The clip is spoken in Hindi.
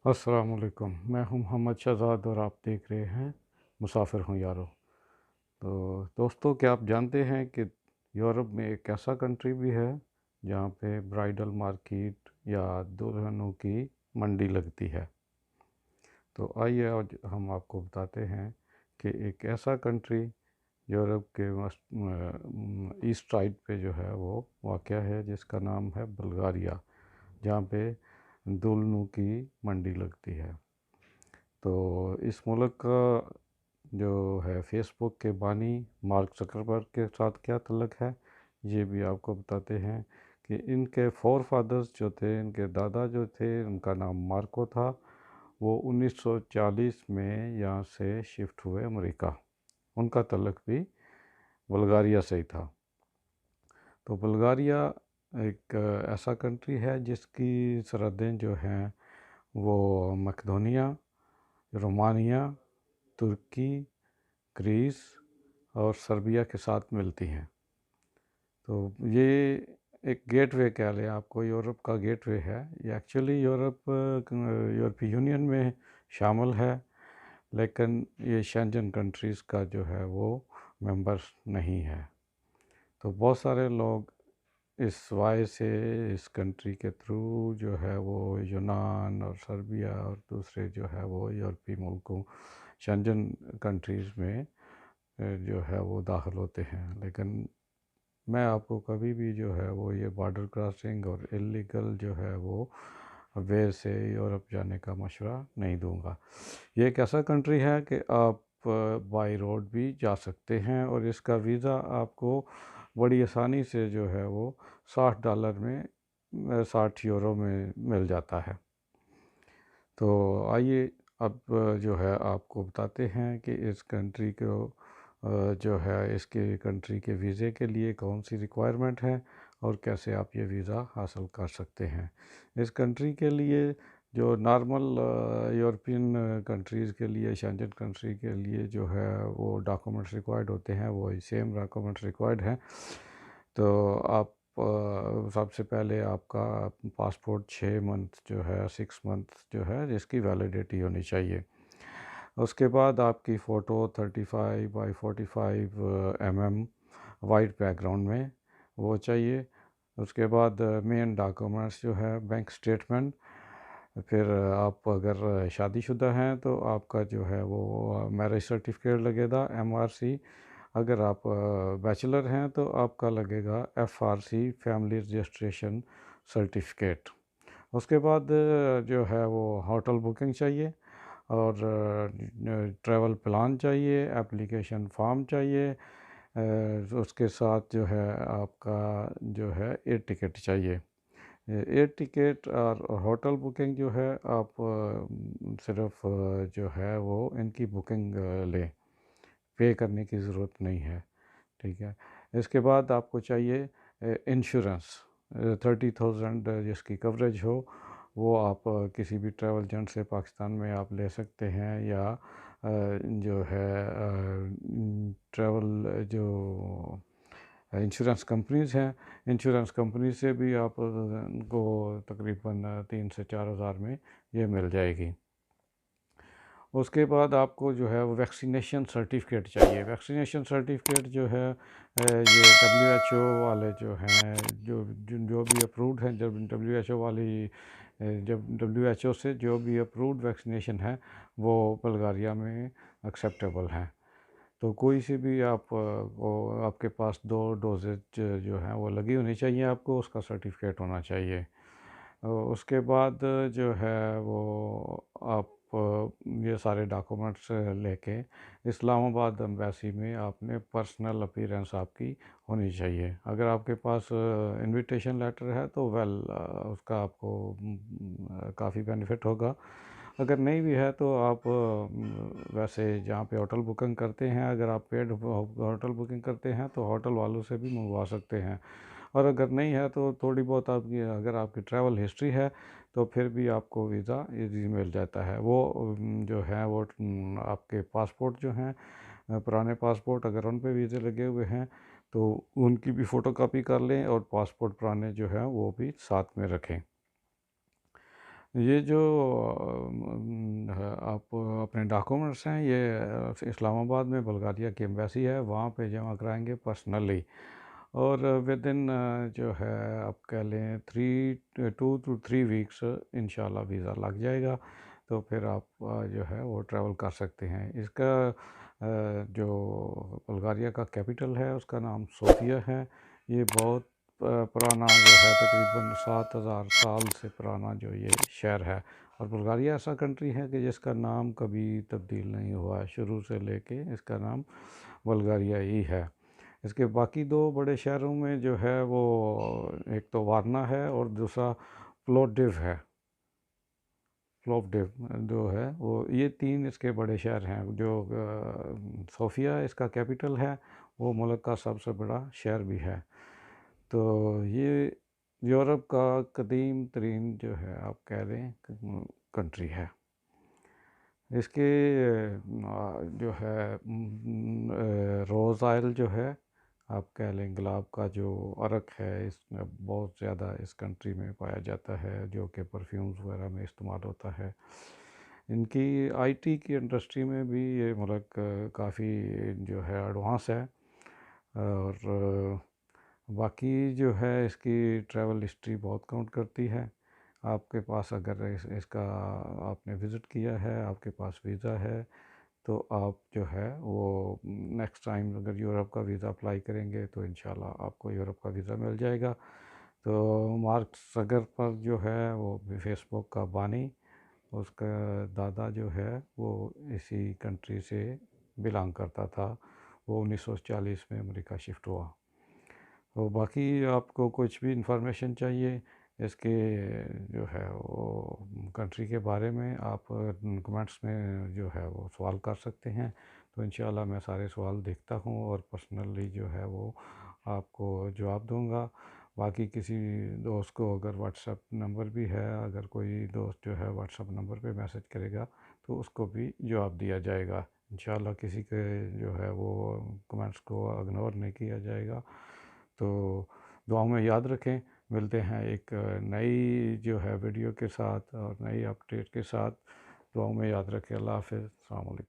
अस्सलाम वालेकुम। मैं हूं मोहम्मद शहजाद और आप देख रहे हैं मुसाफिर हूं यारो। तो दोस्तों, क्या आप जानते हैं कि यूरोप में एक ऐसा कंट्री भी है जहां पे ब्राइडल मार्केट या दुल्हनों की मंडी लगती है। तो आइए आज हम आपको बताते हैं कि एक ऐसा कंट्री यूरोप के ईस्ट साइड पे जो है वो वाक़या है, जिसका नाम है बुल्गारिया, जहाँ पे दुल्हनों की मंडी लगती है। तो इस मुल्क का जो है फेसबुक के बानी मार्क ज़करबर्ग के साथ क्या तल्लुक़ है, ये भी आपको बताते हैं कि इनके फ़ोर फादर्स जो थे, इनके दादा जो थे, उनका नाम मार्को था। वो 1940 में यहाँ से शिफ्ट हुए अमेरिका। उनका तल्लुक़ भी बुल्गारिया से ही था। तो बुल्गारिया एक ऐसा कंट्री है जिसकी सरहदें जो हैं वो मकदोनिया, रोमानिया, तुर्की, ग्रीस और सर्बिया के साथ मिलती हैं। तो ये एक गेटवे कह लें, आपको यूरोप का गेटवे है। ये एक्चुअली यूरोपीय यूनियन में शामिल है, लेकिन ये शेंजन कंट्रीज़ का जो है वो मेंबर्स नहीं है। तो बहुत सारे लोग इस वाय से इस कंट्री के थ्रू जो है वो यूनान और सर्बिया और दूसरे जो है वो यूरोपीय मुल्कों शेंजन कंट्रीज़ में जो है वो दाखिल होते हैं। लेकिन मैं आपको कभी भी जो है वो ये बॉर्डर क्रॉसिंग और इलीगल जो है वो वे से यूरोप जाने का मशवरा नहीं दूंगा। ये एक ऐसा कंट्री है कि आप बाई रोड भी जा सकते हैं और इसका वीज़ा आपको बड़ी आसानी से जो है वो $60 में 60 यूरो में मिल जाता है। तो आइए अब जो है आपको बताते हैं कि इस कंट्री को जो है इसके कंट्री के वीज़े के लिए कौन सी रिक्वायरमेंट है और कैसे आप ये वीज़ा हासिल कर सकते हैं। इस कंट्री के लिए जो नॉर्मल यूरोपियन कंट्रीज़ के लिए, शेंजन कंट्री के लिए जो है वो डॉक्यूमेंट्स रिक्वायर्ड होते हैं, वो सेम डॉक्यूमेंट्स रिक्वायर्ड हैं। तो आप सबसे पहले आपका पासपोर्ट 6 मंथ जो है 6 मंथ जो है जिसकी वैलिडिटी होनी चाहिए। उसके बाद आपकी फ़ोटो 35 बाई 45 वाइट बैकग्राउंड में वो चाहिए। उसके बाद मेन डॉक्यूमेंट्स जो है बैंक स्टेटमेंट। फिर आप अगर शादीशुदा हैं तो आपका जो है वो मैरिज सर्टिफिकेट लगेगा, MRC। अगर आप बैचलर हैं तो आपका लगेगा FRC, फैमिली रजिस्ट्रेशन सर्टिफिकेट। उसके बाद जो है वो होटल बुकिंग चाहिए और ट्रैवल प्लान चाहिए, एप्लीकेशन फॉर्म चाहिए। उसके साथ जो है आपका जो है एयर टिकट चाहिए। एयर टिकट और होटल बुकिंग जो है आप सिर्फ जो है वो इनकी बुकिंग लें, पे करने की ज़रूरत नहीं है। ठीक है। इसके बाद आपको चाहिए इंश्योरेंस 30,000 जिसकी कवरेज हो, वो आप किसी भी ट्रैवल एजेंट से पाकिस्तान में आप ले सकते हैं, या जो है ट्रैवल जो इंश्योरेंस कंपनीज़ हैं, इंश्योरेंस कंपनी से भी आप को तकरीबन 3 से 4 हज़ार में ये मिल जाएगी। उसके बाद आपको जो है वो वैक्सीनेशन सर्टिफिकेट चाहिए। वैक्सीनेशन सर्टिफिकेट जो है ये WHO वाले जो हैं, जो भी अप्रूव्ड हैं, जब WHO वाली जब WHO से जो भी अप्रूव्ड वैक्सीनेशन है वो बुल्गारिया में एक्सेप्टेबल हैं। तो कोई सी भी आप वो आपके पास 2 डोजेज जो हैं वो लगी होनी चाहिए, आपको उसका सर्टिफिकेट होना चाहिए। उसके बाद जो है वो आप ये सारे डॉक्यूमेंट्स लेके इस्लामाबाद एम्बेसी में आपने पर्सनल अपीयरेंस आपकी होनी चाहिए। अगर आपके पास इनविटेशन लेटर है तो वेल उसका आपको काफ़ी बेनिफिट होगा। अगर नहीं भी है तो आप वैसे जहाँ पे होटल बुकिंग करते हैं, अगर आप पेड होटल बुकिंग करते हैं तो होटल वालों से भी मंगवा सकते हैं। और अगर नहीं है तो थोड़ी बहुत आपकी अगर आपकी ट्रैवल हिस्ट्री है तो फिर भी आपको वीज़ा ईज़ी मिल जाता है। वो जो है वो आपके पासपोर्ट जो हैं, पुराने पासपोर्ट अगर उन पे वीज़े लगे हुए हैं तो उनकी भी फ़ोटोकॉपी कर लें और पासपोर्ट पुराने जो हैं वो भी साथ में रखें। ये जो आप अपने डॉक्यूमेंट्स हैं ये इस्लामाबाद में बुल्गारिया की एम्बेसी है वहाँ पे जमा कराएंगे पर्सनली, और विद इन जो है आप कह लें 2 to 3 वीक्स इंशाल्लाह वीज़ा लग जाएगा। तो फिर आप जो है वो ट्रैवल कर सकते हैं। इसका जो बुल्गारिया का कैपिटल है उसका नाम सोफिया है। ये बहुत पुराना जो है तकरीबन 7,000 साल से पुराना जो ये शहर है। और बुल्गारिया ऐसा कंट्री है कि जिसका नाम कभी तब्दील नहीं हुआ है, शुरू से लेके इसका नाम बुल्गारिया ही है। इसके बाकी दो बड़े शहरों में जो है वो एक तो वारना है और दूसरा प्लोडिव है। प्लोडिव जो है वो, ये तीन इसके बड़े शहर हैं। जो सोफिया इसका कैपिटल है, वो मुल्क का सबसे बड़ा शहर भी है। तो ये यूरोप का कदीम तरीन जो है आप कह लें कंट्री है। इसके जो है रोज़ आयल जो है आप कह लें गुलाब का जो अरक है, इसमें बहुत ज़्यादा इस कंट्री में पाया जाता है, जो कि परफ्यूम्स वगैरह में इस्तेमाल होता है। इनकी आईटी की इंडस्ट्री में भी ये मुल्क काफ़ी जो है एडवांस है। और बाकी जो है इसकी ट्रैवल हिस्ट्री बहुत काउंट करती है। आपके पास अगर इसका आपने विज़िट किया है, आपके पास वीज़ा है, तो आप जो है वो नेक्स्ट टाइम अगर यूरोप का वीज़ा अप्लाई करेंगे तो इंशाल्लाह आपको यूरोप का वीज़ा मिल जाएगा। तो मार्क ज़करबर्ग जो है वो फेसबुक का बानी, उसका दादा जो है वो इसी कंट्री से बिलोंग करता था। वो 1940 में अमेरिका शिफ्ट हुआ। तो बाकी आपको कुछ भी इंफॉर्मेशन चाहिए इसके जो है वो कंट्री के बारे में, आप कमेंट्स में जो है वो सवाल कर सकते हैं। तो इंशाल्लाह मैं सारे सवाल देखता हूँ और पर्सनली जो है वो आपको जवाब दूँगा। बाकी किसी दोस्त को अगर व्हाट्सएप नंबर भी है, अगर कोई दोस्त जो है व्हाट्सएप नंबर पे मैसेज करेगा तो उसको भी जवाब दिया जाएगा। इंशाल्लाह किसी के जो है वो कमेंट्स को इग्नोर नहीं किया जाएगा। तो दुआओं में याद रखें। मिलते हैं एक नई जो है वीडियो के साथ और नई अपडेट के साथ। दुआओं में याद रखें। अल्लाह हाफ़िज़। अस्सलाम वालेकुम।